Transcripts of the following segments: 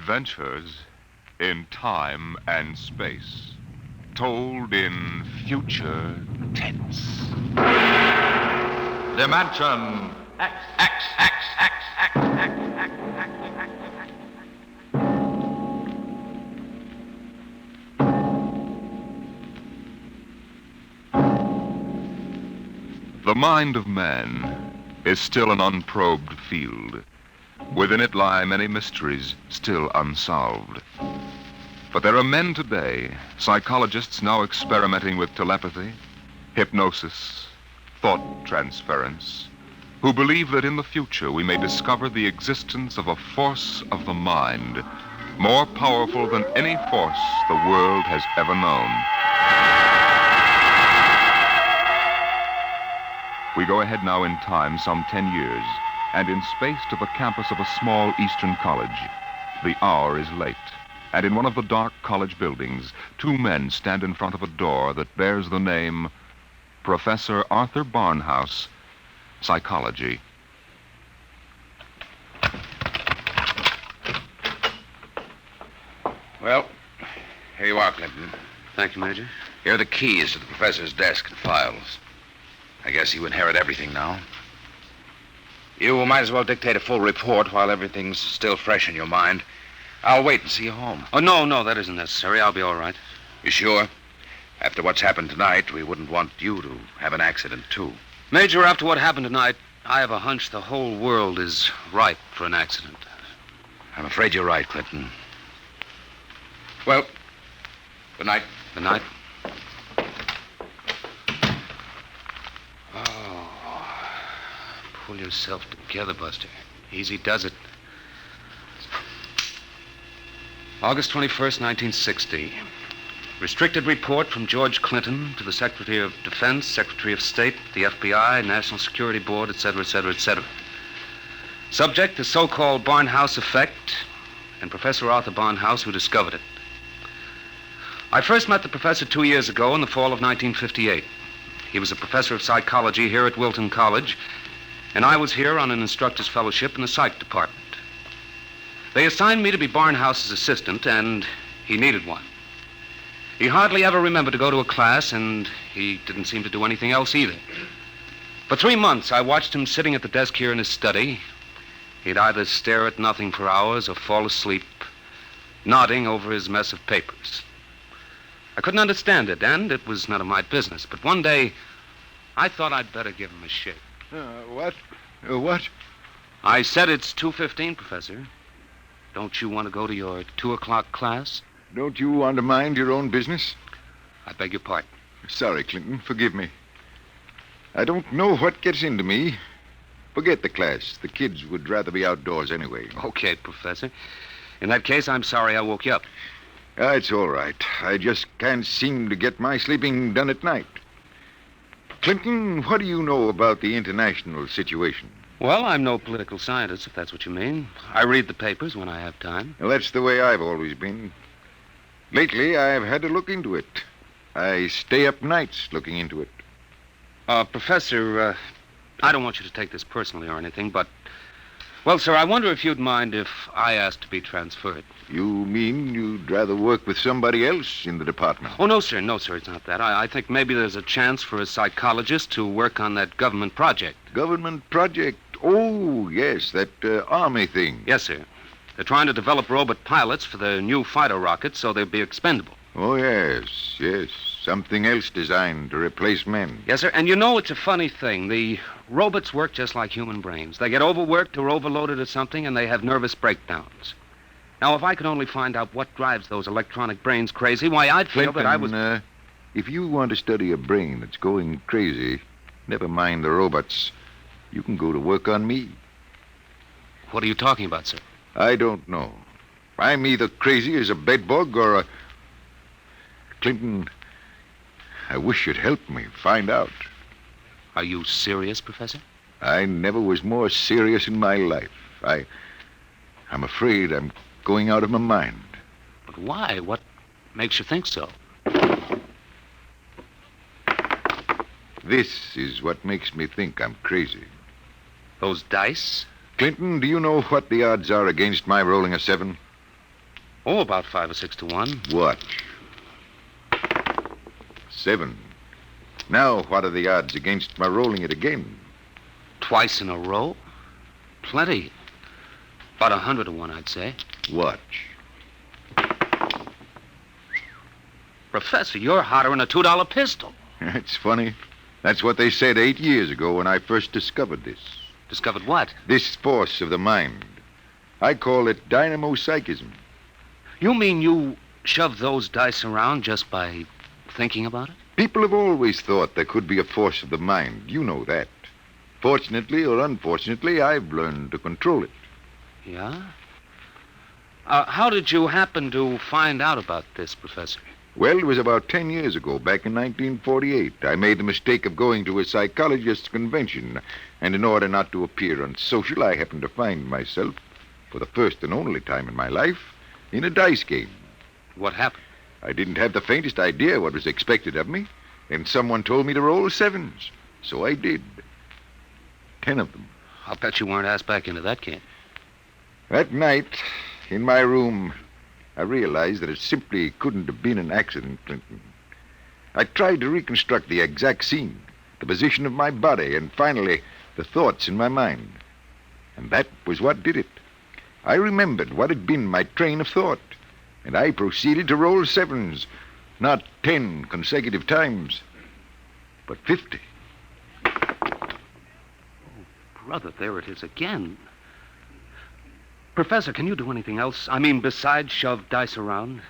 Adventures in Time and Space, told in future tense. Dimension X, X, X, X, X, X, X, X, X, X. The mind of man is still an unprobed field. Within it lie many mysteries still unsolved. But there are men today, psychologists now experimenting with telepathy, hypnosis, thought transference, who believe that in the future we may discover the existence of a force of the mind more powerful than any force the world has ever known. We go ahead now in time some 10 years, and in space to the campus of a small eastern college. The hour is late, and in one of the dark college buildings, two men stand in front of a door that bears the name Professor Arthur Barnhouse, Psychology. Well, here you are, Clinton. Thank you, Major. Here are the keys to the professor's desk and files. I guess you inherit everything now. You might as well dictate a full report while everything's still fresh in your mind. I'll wait and see you home. Oh, no, that isn't necessary. I'll be all right. You sure? After what's happened tonight, we wouldn't want you to have an accident, too. Major, after what happened tonight, I have a hunch the whole world is ripe for an accident. I'm afraid you're right, Clinton. Well, good night. Good night. Oh, pull yourself together, Buster. Easy does it. August 21st, 1960. Restricted report from George Clinton to the Secretary of Defense, Secretary of State, the FBI, National Security Board, etc., etc., etc. Subject, the so-called Barnhouse effect, and Professor Arthur Barnhouse, who discovered it. I first met the professor 2 years ago in the fall of 1958. He was a professor of psychology here at Wilton College, and I was here on an instructor's fellowship in the psych department. They assigned me to be Barnhouse's assistant, and he needed one. He hardly ever remembered to go to a class, and he didn't seem to do anything else either. For 3 months, I watched him sitting at the desk here in his study. He'd either stare at nothing for hours or fall asleep, nodding over his mess of papers. I couldn't understand it, and it was none of my business. But one day, I thought I'd better give him a shake. What? What? I said it's 2:15, Professor. Don't you want to go to your 2 o'clock class? Don't you want to mind your own business? I beg your pardon. Sorry, Clinton. Forgive me. I don't know what gets into me. Forget the class. The kids would rather be outdoors anyway. Okay, Professor. In that case, I'm sorry I woke you up. It's all right. I just can't seem to get my sleeping done at night. Clinton, what do you know about the international situation? Well, I'm no political scientist, if that's what you mean. I read the papers when I have time. Well, that's the way I've always been. Lately, I've had to look into it. I stay up nights looking into it. Professor, I don't want you to take this personally or anything, but... Well, sir, I wonder if you'd mind if I asked to be transferred. You mean you'd rather work with somebody else in the department? Oh, no, sir, it's not that. I think maybe there's a chance for a psychologist to work on that government project. Government project? Oh, yes, that Army thing. Yes, sir. They're trying to develop robot pilots for the new fighter rockets so they'll be expendable. Oh, yes. Something else designed to replace men. Yes, sir. And you know, it's a funny thing. The robots work just like human brains. They get overworked or overloaded at something, and they have nervous breakdowns. Now, if I could only find out what drives those electronic brains crazy, why, I'd feel Clinton, that I was... if you want to study a brain that's going crazy, never mind the robots. You can go to work on me. What are you talking about, sir? I don't know. I'm either crazy as a bedbug or a... Clinton, I wish you'd help me find out. Are you serious, Professor? I never was more serious in my life. I'm afraid I'm going out of my mind. But why? What makes you think so? This is what makes me think I'm crazy. Those dice? Clinton, do you know what the odds are against my rolling a 7? Oh, about 5 or 6 to 1. Watch. 7. Now, what are the odds against my rolling it again? Twice in a row? Plenty. About 100 to 1, I'd say. Watch. Professor, you're hotter than a $2 pistol. It's funny. That's what they said 8 years ago when I first discovered this. Discovered what? This force of the mind. I call it dynamo-psychism. You mean you shove those dice around just by thinking about it? People have always thought there could be a force of the mind. You know that. Fortunately or unfortunately, I've learned to control it. Yeah? How did you happen to find out about this, Professor? Well, it was about 10 years ago, back in 1948. I made the mistake of going to a psychologist's convention, and in order not to appear unsocial, I happened to find myself, for the first and only time in my life, in a dice game. What happened? I didn't have the faintest idea what was expected of me, and someone told me to roll 7s. So I did. 10 of them. I'll bet you weren't asked back into that game. That night, in my room, I realized that it simply couldn't have been an accident, Clinton. I tried to reconstruct the exact scene, the position of my body, and finally, the thoughts in my mind. And that was what did it. I remembered what had been my train of thought, and I proceeded to roll 7s, not 10 consecutive times, but 50. Brother, there it is again. Professor, can you do anything else? I mean, besides shove dice around?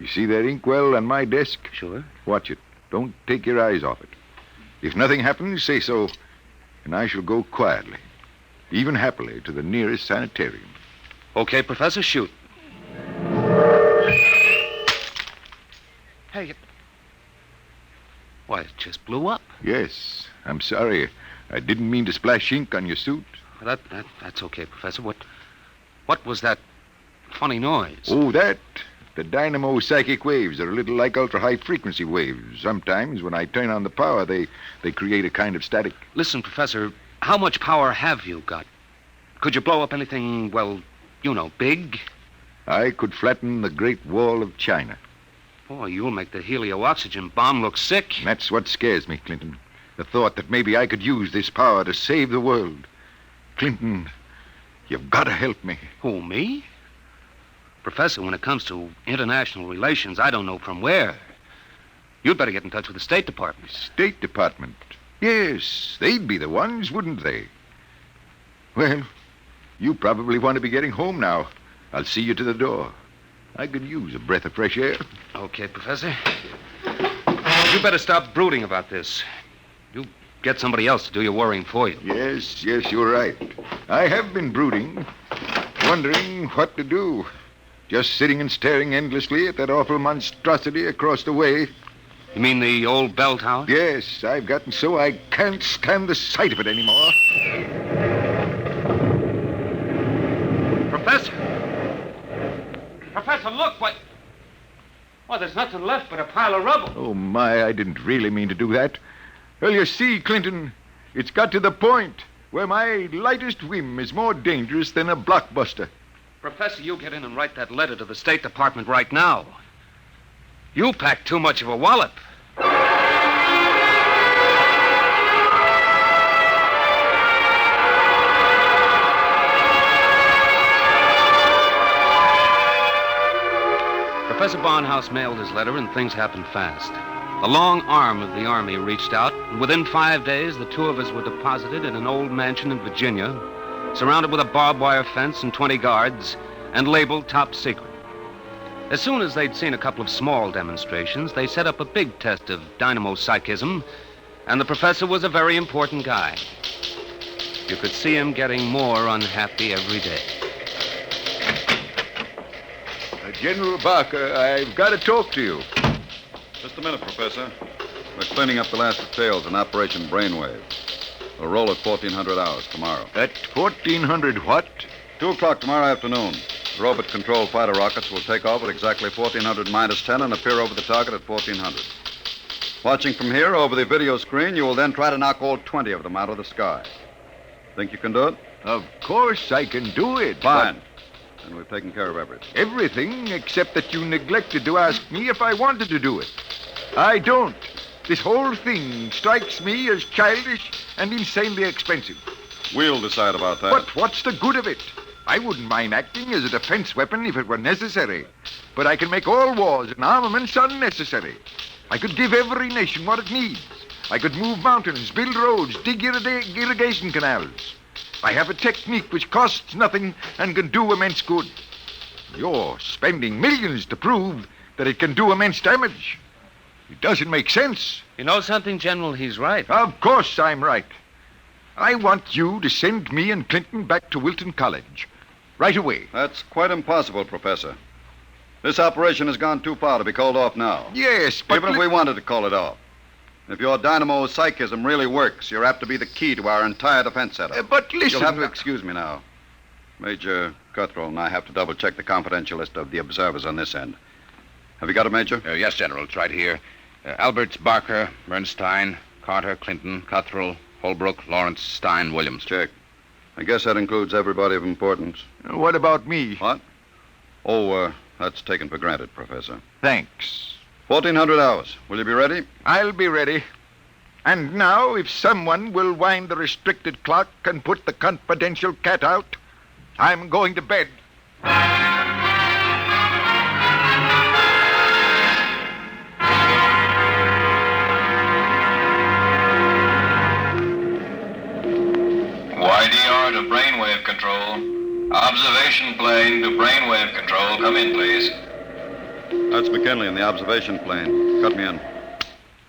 You see that inkwell on my desk? Sure. Watch it. Don't take your eyes off it. If nothing happens, say so, and I shall go quietly, even happily, to the nearest sanitarium. Okay, Professor, shoot. Hey, why, it just blew up. Yes, I'm sorry. I didn't mean to splash ink on your suit. That's okay, Professor. What was that funny noise? Oh, that? The dynamo psychic waves are a little like ultra-high frequency waves. Sometimes, when I turn on the power, they create a kind of static. Listen, Professor, how much power have you got? Could you blow up anything, well, you know, big? I could flatten the Great Wall of China. Boy, you'll make the helio-oxygen bomb look sick. That's what scares me, Clinton. The thought that maybe I could use this power to save the world. Clinton, you've got to help me. Who, me? Professor, when it comes to international relations, I don't know from where. You'd better get in touch with the State Department. State Department? Yes, they'd be the ones, wouldn't they? Well, you probably want to be getting home now. I'll see you to the door. I could use a breath of fresh air. Okay, Professor. You better stop brooding about this. You get somebody else to do your worrying for you. Yes, you're right. I have been brooding, wondering what to do. Just sitting and staring endlessly at that awful monstrosity across the way. You mean the old bell tower? Yes, I've gotten so I can't stand the sight of it anymore. Professor! Professor, look! What? Well, there's nothing left but a pile of rubble. Oh, my, I didn't really mean to do that. Well, you see, Clinton, it's got to the point where my lightest whim is more dangerous than a blockbuster. Professor, you get in and write that letter to the State Department right now. You packed too much of a wallop. Professor Barnhouse mailed his letter, and things happened fast. The long arm of the Army reached out, and within 5 days, the two of us were deposited in an old mansion in Virginia, surrounded with a barbed wire fence and 20 guards, and labeled top secret. As soon as they'd seen a couple of small demonstrations, they set up a big test of dynamo-psychism, and the professor was a very important guy. You could see him getting more unhappy every day. General Barker, I've got to talk to you. Just a minute, Professor. We're cleaning up the last details in Operation Brainwave. We'll roll at 1400 hours tomorrow. At 1400 what? 2 o'clock tomorrow afternoon. The robot-controlled fighter rockets will take off at exactly 1400 minus 10 and appear over the target at 1400. Watching from here over the video screen, you will then try to knock all 20 of them out of the sky. Think you can do it? Of course I can do it. Fine. and we've taken care of everything. Everything except that you neglected to ask me if I wanted to do it. I don't. This whole thing strikes me as childish and insanely expensive. We'll decide about that. But what's the good of it? I wouldn't mind acting as a defense weapon if it were necessary. But I can make all wars and armaments unnecessary. I could give every nation what it needs. I could move mountains, build roads, dig irrigation canals. I have a technique which costs nothing and can do immense good. You're spending millions to prove that it can do immense damage. It doesn't make sense. You know something, General? He's right. Of course I'm right. I want you to send me and Clinton back to Wilton College. Right away. That's quite impossible, Professor. This operation has gone too far to be called off now. Yes, but... Even if we wanted to call it off. If your dynamo psychism really works, you're apt to be the key to our entire defense setup. but listen... You'll have to excuse me now. Major Cuthrell and I have to double-check the confidential list of the observers on this end. Have you got it, Major? Yes, General. It's right here. Alberts, Barker, Bernstein, Carter, Clinton, Cuthrell, Holbrook, Lawrence, Stein, Williams. Check. I guess that includes everybody of importance. What about me? What? Oh, that's taken for granted, Professor. Thanks. 1400 hours. Will you be ready? I'll be ready. And now, if someone will wind the restricted clock and put the confidential cat out, I'm going to bed. YDR to brainwave control. Observation plane to brainwave control. Come in, please. That's McKinley in the observation plane. Cut me in.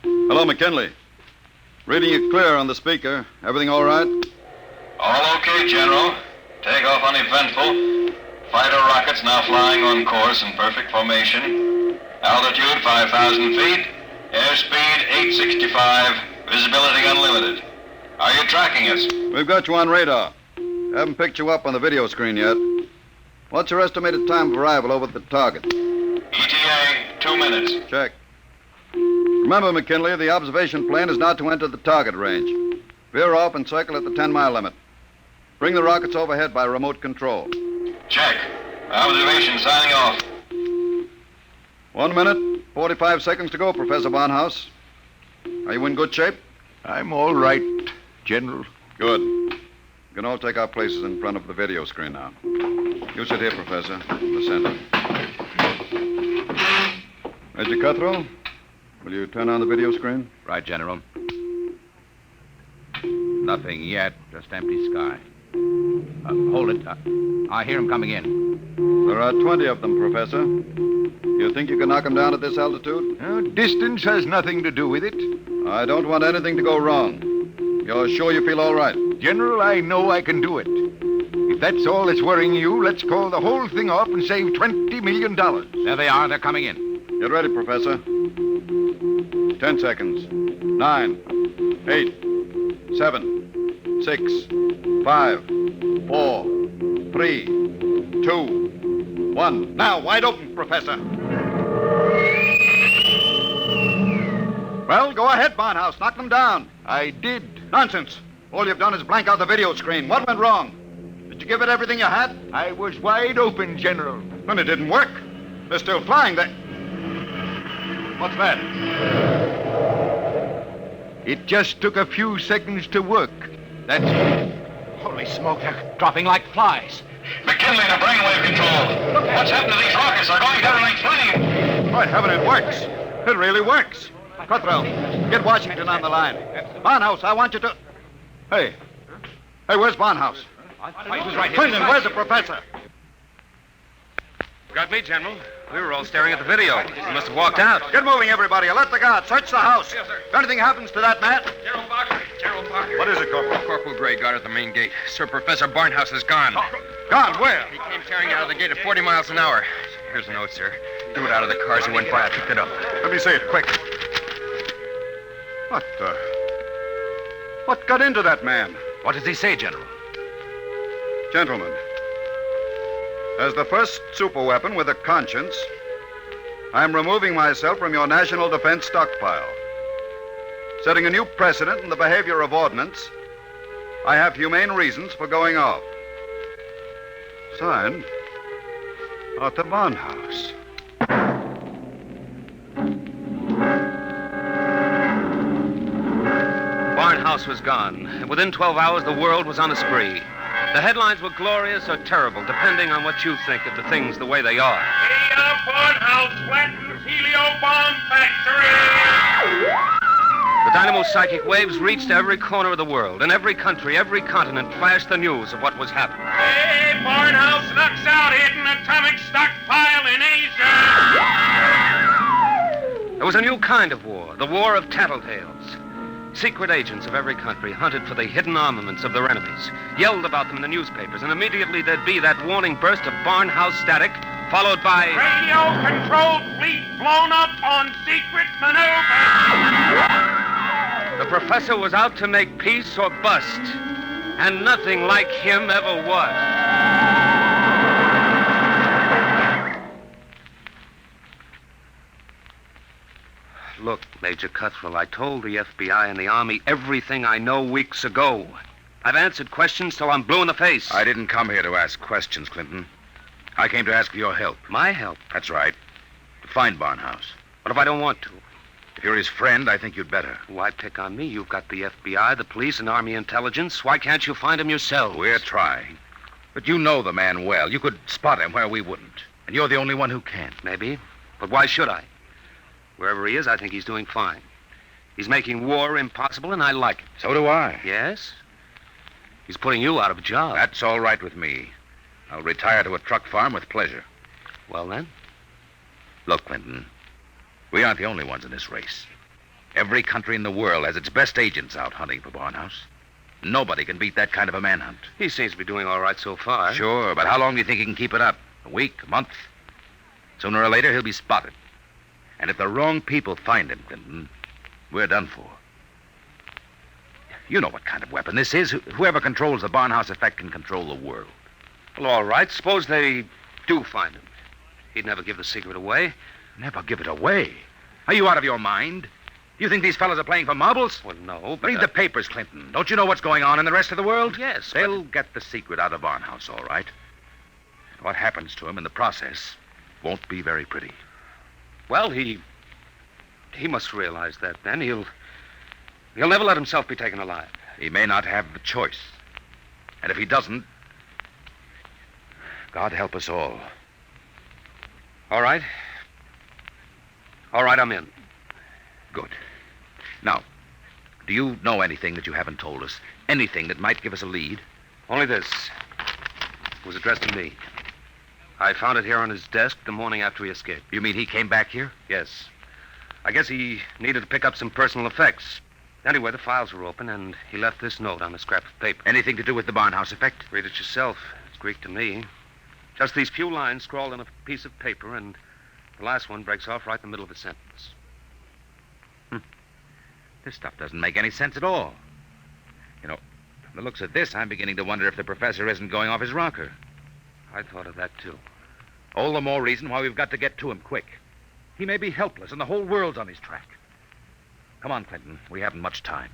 Hello, McKinley. Reading you clear on the speaker. Everything all right? All okay, General. Takeoff uneventful. Fighter rockets now flying on course in perfect formation. Altitude 5,000 feet. Airspeed 865. Visibility unlimited. Are you tracking us? We've got you on radar. Haven't picked you up on the video screen yet. What's your estimated time of arrival over the target? ETA, 2 minutes. Check. Remember, McKinley, the observation plane is not to enter the target range. Veer off and circle at the 10-mile limit. Bring the rockets overhead by remote control. Check. Observation signing off. 1 minute, 45 seconds to go, Professor Barnhouse. Are you in good shape? I'm all right, General. Good. We can all take our places in front of the video screen now. You sit here, Professor, in the center. Major Cuthrell, will you turn on the video screen? Right, General. Nothing yet. Just empty sky. Hold it. I hear him coming in. There are 20 of them, Professor. You think you can knock them down at this altitude? Distance has nothing to do with it. I don't want anything to go wrong. You're sure you feel all right? General, I know I can do it. If that's all that's worrying you, let's call the whole thing off and save $20 million. There they are. They're coming in. Get ready, Professor. 10 seconds. 9, 8, 7, 6, 5, 4, 3, 2, 1. Now, wide open, Professor. Well, go ahead, Barnhouse. Knock them down. I did. Nonsense. All you've done is blank out the video screen. What went wrong? Did you give it everything you had? I was wide open, General. Then it didn't work. They're still flying. What's that? It just took a few seconds to work. That's... Holy smoke, they're dropping like flies. McKinley to brainwave control. What's happened to these rockets? They're going down like flame. By heaven, it works. It really works. Cuthrell, get Washington on the line. Barnhouse, I want you to... Hey, where's Barnhouse? He was right here. Clinton, where's the professor? Got me, General. We were all staring at the video. He must have walked out. Get moving, everybody. Alert the guard. Search the house. Yes, sir. If anything happens to that man... Gerald Barker. Gerald Barker. What is it, Corporal? Corporal Gray guard at the main gate. Sir, Professor Barnhouse is gone. Gone, where? He came tearing out of the gate at 40 miles an hour. Here's a note, sir. Threw it out of the car as he went by. I picked it up. Let me see it, quick. What got into that man? What does he say, General? Gentlemen, as the first superweapon with a conscience, I'm removing myself from your national defense stockpile. Setting a new precedent in the behavior of ordnance, I have humane reasons for going off. Signed, At the Barnhouse. Barnhouse was gone, and within 12 hours, the world was on a spree. The headlines were glorious or terrible, depending on what you think of the things the way they are. Barnhouse flattens helio bomb factory! The dynamo psychic waves reached every corner of the world. In every country, every continent flashed the news of what was happening. Hey, Barnhouse knocks out hidden atomic stockpile in Asia! There was a new kind of war, the war of tattletales. Secret agents of every country hunted for the hidden armaments of their enemies, yelled about them in the newspapers, and immediately there'd be that warning burst of Barnhouse static, followed by... Radio-controlled fleet blown up on secret maneuver! The professor was out to make peace or bust, and nothing like him ever was. Look, Major Cuthrell, I told the FBI and the Army everything I know weeks ago. I've answered questions till I'm blue in the face. I didn't come here to ask questions, Clinton. I came to ask for your help. My help? That's right. To find Barnhouse. What if I don't want to? If you're his friend, I think you'd better. Why pick on me? You've got the FBI, the police, and Army intelligence. Why can't you find him yourselves? We're trying. But you know the man well. You could spot him where we wouldn't. And you're the only one who can. Maybe. But why should I? Wherever he is, I think he's doing fine. He's making war impossible, and I like it. So do I. Yes? He's putting you out of a job. That's all right with me. I'll retire to a truck farm with pleasure. Well, then? Look, Clinton, we aren't the only ones in this race. Every country in the world has its best agents out hunting for Barnhouse. Nobody can beat that kind of a manhunt. He seems to be doing all right so far. Sure, but how long do you think he can keep it up? A week? A month? Sooner or later, he'll be spotted. And if the wrong people find him, Clinton, we're done for. You know what kind of weapon this is. Whoever controls the Barnhouse effect can control the world. Well, all right. Suppose they do find him. He'd never give the secret away. Never give it away. Are you out of your mind? You think these fellas are playing for marbles? Well, no, but... Read the papers, Clinton. Don't you know what's going on in the rest of the world? Yes, They'll get the secret out of Barnhouse, all right. What happens to him in the process won't be very pretty. Well, he must realize that then. He'll never let himself be taken alive. He may not have the choice. And if he doesn't, God help us all. All right. All right, I'm in. Good. Now, do you know anything that you haven't told us? Anything that might give us a lead? Only this. It was addressed to me. I found it here on his desk the morning after he escaped. You mean he came back here? Yes. I guess he needed to pick up some personal effects. Anyway, the files were open, and he left this note on a scrap of paper. Anything to do with the Barnhouse effect? Read it yourself. It's Greek to me. Just these few lines scrawled on a piece of paper, and the last one breaks off right in the middle of a sentence. This stuff doesn't make any sense at all. You know, from the looks of this, I'm beginning to wonder if the professor isn't going off his rocker. I thought of that, too. All the more reason why we've got to get to him quick. He may be helpless, and the whole world's on his track. Come on, Clinton. We haven't much time.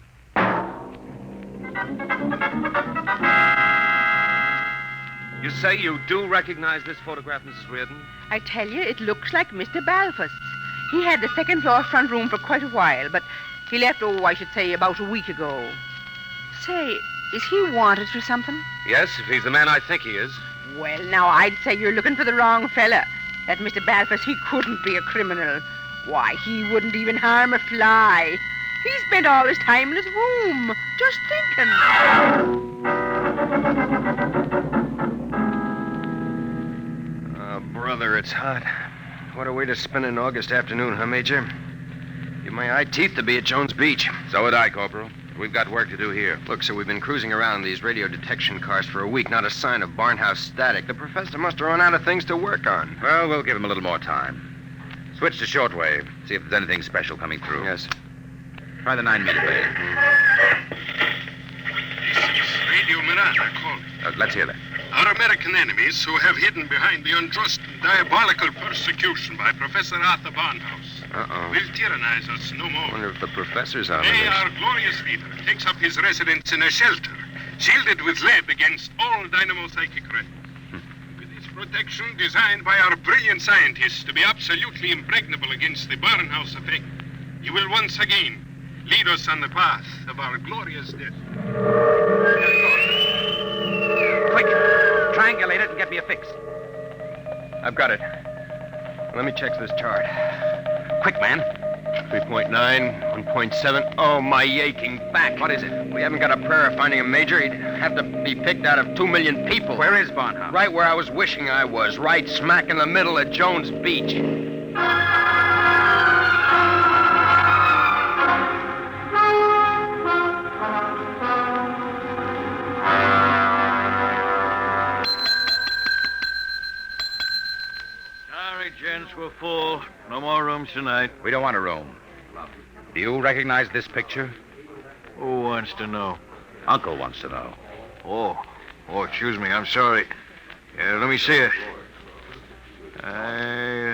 You say you do recognize this photograph, Mrs. Reardon? I tell you, it looks like Mr. Balfour's. He had the second floor front room for quite a while, but he left, I should say, about a week ago. Say, is he wanted for something? Yes, if he's the man I think he is. Well, now, I'd say you're looking for the wrong fella. That Mr. Balfour's, he couldn't be a criminal. Why, he wouldn't even harm a fly. He spent all his time in his room, just thinking. Brother, it's hot. What a way to spend an August afternoon, huh, Major? Give my eye teeth to be at Jones Beach. So would I, Corporal. We've got work to do here. Look, so we've been cruising around these radio detection cars for a week. Not a sign of Barnhouse static. The professor must have run out of things to work on. Well, we'll give him a little more time. Switch to shortwave. See if there's anything special coming through. Yes. Try the 9-meter wave. This is Radio Miranda calling. Let's hear that. Our American enemies who have hidden behind the unjust and diabolical persecution by Professor Arthur Barnhouse will tyrannize us no more. I wonder if the professor's on They, this. our glorious leader, takes up his residence in a shelter, shielded with lead against all dynamo psychic rays. With his protection designed by our brilliant scientists to be absolutely impregnable against the Barnhouse effect. You will once again lead us on the path of our glorious death. Quick, triangulate it and get me a fix. I've got it. Let me check this chart. Quick, man. 3.9, 1.7. Oh, my aching back. What is it? We haven't got a prayer of finding a major. He'd have to be picked out of 2 million people. Where is Barnhouse? Right where I was wishing I was. Right smack in the middle of Jones Beach. Gents, we're full. No more rooms tonight. We don't want a room. Do you recognize this picture? Who wants to know? Uncle wants to know. Oh, excuse me. I'm sorry. Let me see it. Yeah,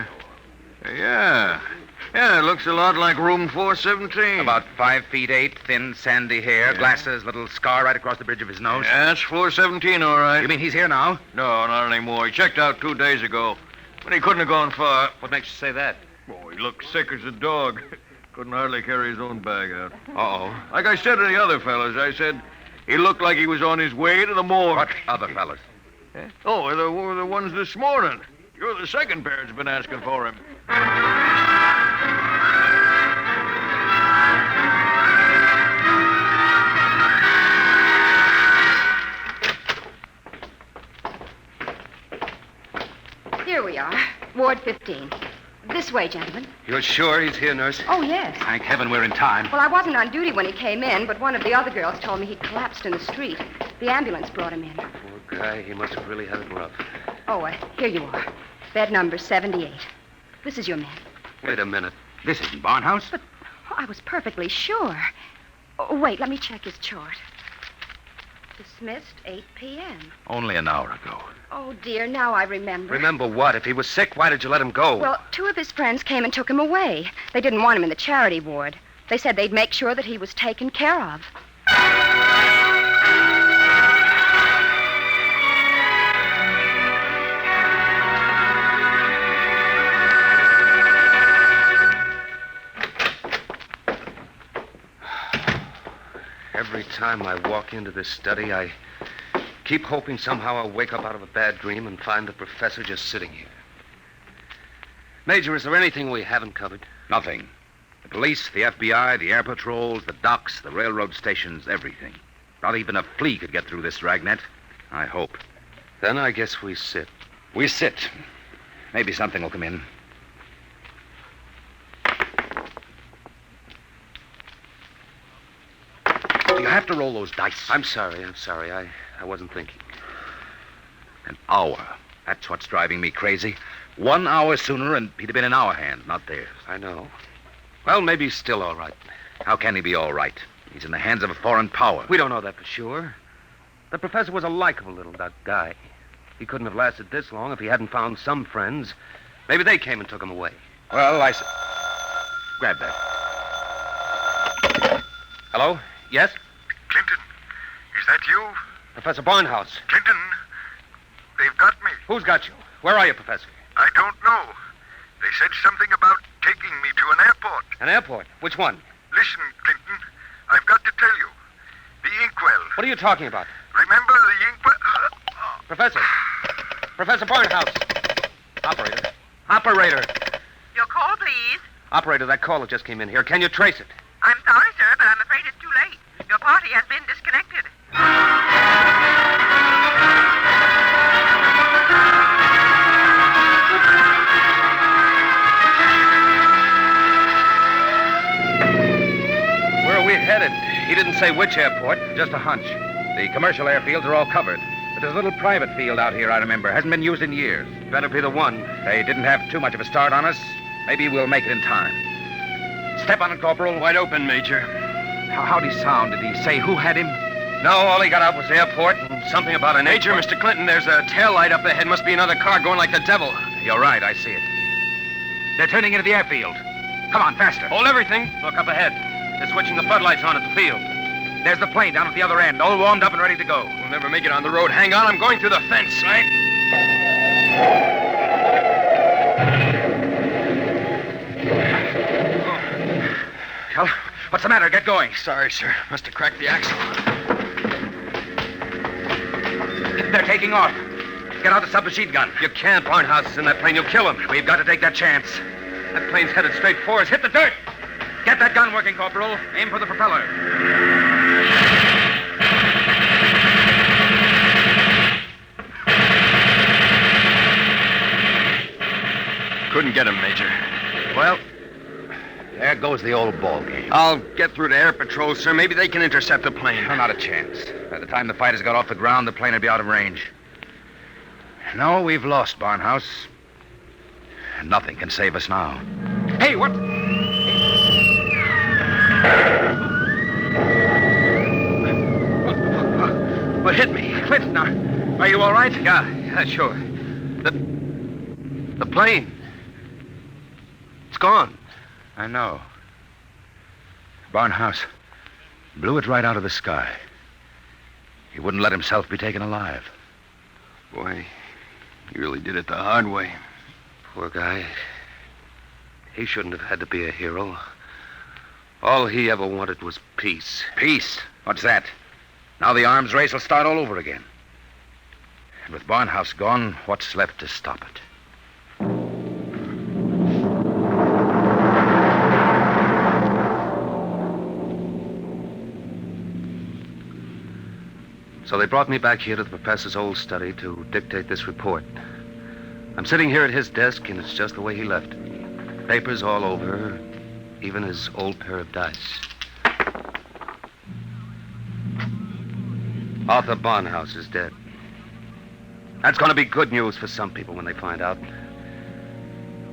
it looks a lot like room 417. About 5 feet 8, thin, sandy hair, glasses, little scar right across the bridge of his nose. Yeah, that's 417, all right. You mean he's here now? No, not anymore. He checked out 2 days ago. But he couldn't have gone far. What makes you say that? Oh, he looked sick as a dog. Couldn't hardly carry his own bag out. Uh-oh. Like I said to the other fellas, I said he looked like he was on his way to the morgue. What other fellas? Oh, the ones this morning. You're the second pair that's been asking for him. Here we are, Ward 15. This way, gentlemen. You're sure he's here, nurse? Oh, yes. Thank heaven we're in time. Well, I wasn't on duty when he came in, but one of the other girls told me he'd collapsed in the street. The ambulance brought him in. Poor guy, he must have really had it rough. Oh, here you are. Bed number 78. This is your man. Wait a minute. This isn't Barnhouse. But I was perfectly sure. Oh, wait, let me check his chart. Dismissed 8 p.m. Only an hour ago. Oh, dear, now I remember. Remember what? If he was sick, why did you let him go? Well, 2 of his friends came and took him away. They didn't want him in the charity ward. They said they'd make sure that he was taken care of. Every time I walk into this study, I keep hoping somehow I'll wake up out of a bad dream and find the professor just sitting here. Major, is there anything we haven't covered? Nothing. The police, the FBI, the air patrols, the docks, the railroad stations, everything. Not even a flea could get through this dragnet. I hope. Then I guess we sit. We sit. Maybe something will come in. Do you have to roll those dice? I'm sorry. I wasn't thinking. An hour. That's what's driving me crazy. 1 hour sooner and he'd have been in our hands, not theirs. I know. Well, maybe he's still all right. How can he be all right? He's in the hands of a foreign power. We don't know that for sure. The professor was a likable little guy. He couldn't have lasted this long if he hadn't found some friends. Maybe they came and took him away. Well, grab that. Hello? Yes? Clinton, is that you? Professor Barnhouse. Clinton, they've got me. Who's got you? Where are you, Professor? I don't know. They said something about taking me to an airport. An airport? Which one? Listen, Clinton, I've got to tell you. The inkwell. What are you talking about? Remember the inkwell? Professor. Professor Barnhouse. Operator. Your call, please. Operator, that caller just came in here. Can you trace it? I'm sorry, sir, but I'm afraid it's too late. Your party has been disconnected. Where are we headed? He didn't say which airport. Just a hunch. The commercial airfields are all covered. But there's a little private field out here, I remember. Hasn't been used in years. Better be the one. They didn't have too much of a start on us. Maybe we'll make it in time. Step on it, Corporal. Wide open, Major. How'd he sound? Did he say who had him? No, all he got out was airport and something about an Major, airport. Mr. Clinton, there's a tail light up ahead. Must be another car going like the devil. You're right, I see it. They're turning into the airfield. Come on, faster. Hold everything. Look up ahead. They're switching the floodlights on at the field. There's the plane down at the other end, all warmed up and ready to go. We'll never make it on the road. Hang on, I'm going through the fence, right? Well, what's the matter? Get going. Sorry, sir. Must have cracked the axle. They're taking off. Get out the submachine gun. You can't. Barnhouse is in that plane. You'll kill him. We've got to take that chance. That plane's headed straight for us. Hit the dirt. Get that gun working, Corporal. Aim for the propeller. Couldn't get him, Major. Well, there goes the old ball game. I'll get through to Air Patrol, sir. Maybe they can intercept the plane. No, not a chance. By the time the fighters got off the ground, the plane would be out of range. No, we've lost, Barnhouse. Nothing can save us now. Hey, what? What hit me? Clinton, are you all right? Yeah, sure. The plane. It's gone. I know. Barnhouse blew it right out of the sky. He wouldn't let himself be taken alive. Boy, he really did it the hard way. Poor guy. He shouldn't have had to be a hero. All he ever wanted was peace. Peace? What's that? Now the arms race will start all over again. And with Barnhouse gone, what's left to stop it? So they brought me back here to the professor's old study to dictate this report. I'm sitting here at his desk, and it's just the way he left it. Papers all over, even his old pair of dice. Arthur Barnhouse is dead. That's going to be good news for some people when they find out.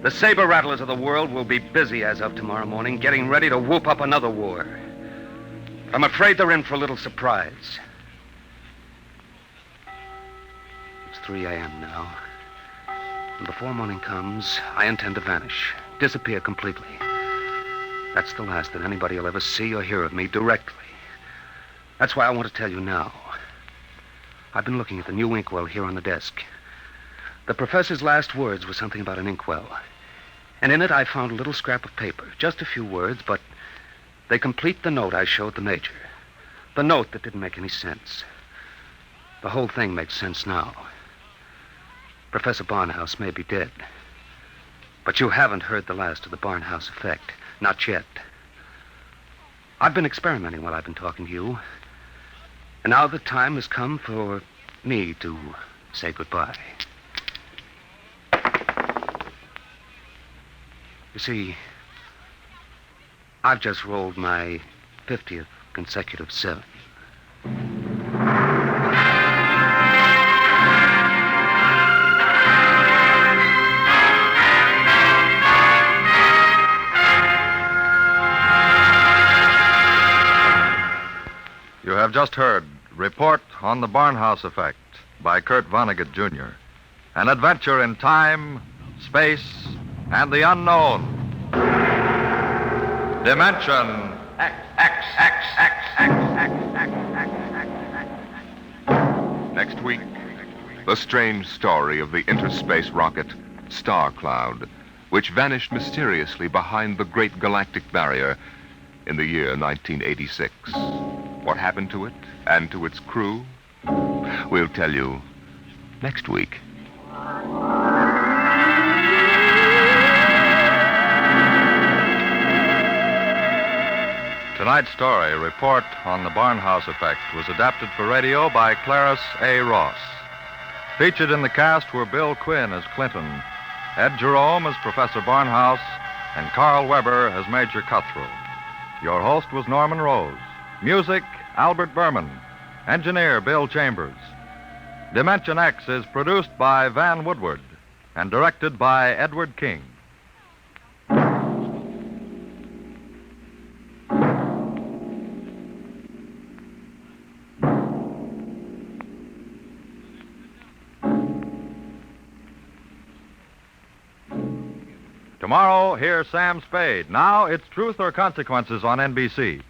The saber rattlers of the world will be busy as of tomorrow morning, getting ready to whoop up another war. I'm afraid they're in for a little surprise. It's 3 a.m. now. And before morning comes, I intend to vanish, disappear completely. That's the last that anybody will ever see or hear of me directly. That's why I want to tell you now. I've been looking at the new inkwell here on the desk. The professor's last words were something about an inkwell. And in it, I found a little scrap of paper. Just a few words, but they complete the note I showed the major. The note that didn't make any sense. The whole thing makes sense now. Professor Barnhouse may be dead. But you haven't heard the last of the Barnhouse effect. Not yet. I've been experimenting while I've been talking to you. And now the time has come for me to say goodbye. You see, I've just rolled my 50th consecutive 7. You have just heard Report on the Barnhouse Effect by Kurt Vonnegut, Jr. An adventure in time, space, and the unknown. Dimension Next week, the strange story of the interspace rocket Star Cloud, which vanished mysteriously behind the Great Galactic Barrier in the year 1986. What happened to it and to its crew? We'll tell you next week. Tonight's story, Report on the Barnhouse Effect, was adapted for radio by Clarice A. Ross. Featured in the cast were Bill Quinn as Clinton, Ed Jerome as Professor Barnhouse, and Carl Weber as Major Cutthroat. Your host was Norman Rose. Music, Albert Berman. Engineer, Bill Chambers. Dimension X is produced by Van Woodward and directed by Edward King. Tomorrow, hear Sam Spade. Now it's Truth or Consequences on NBC.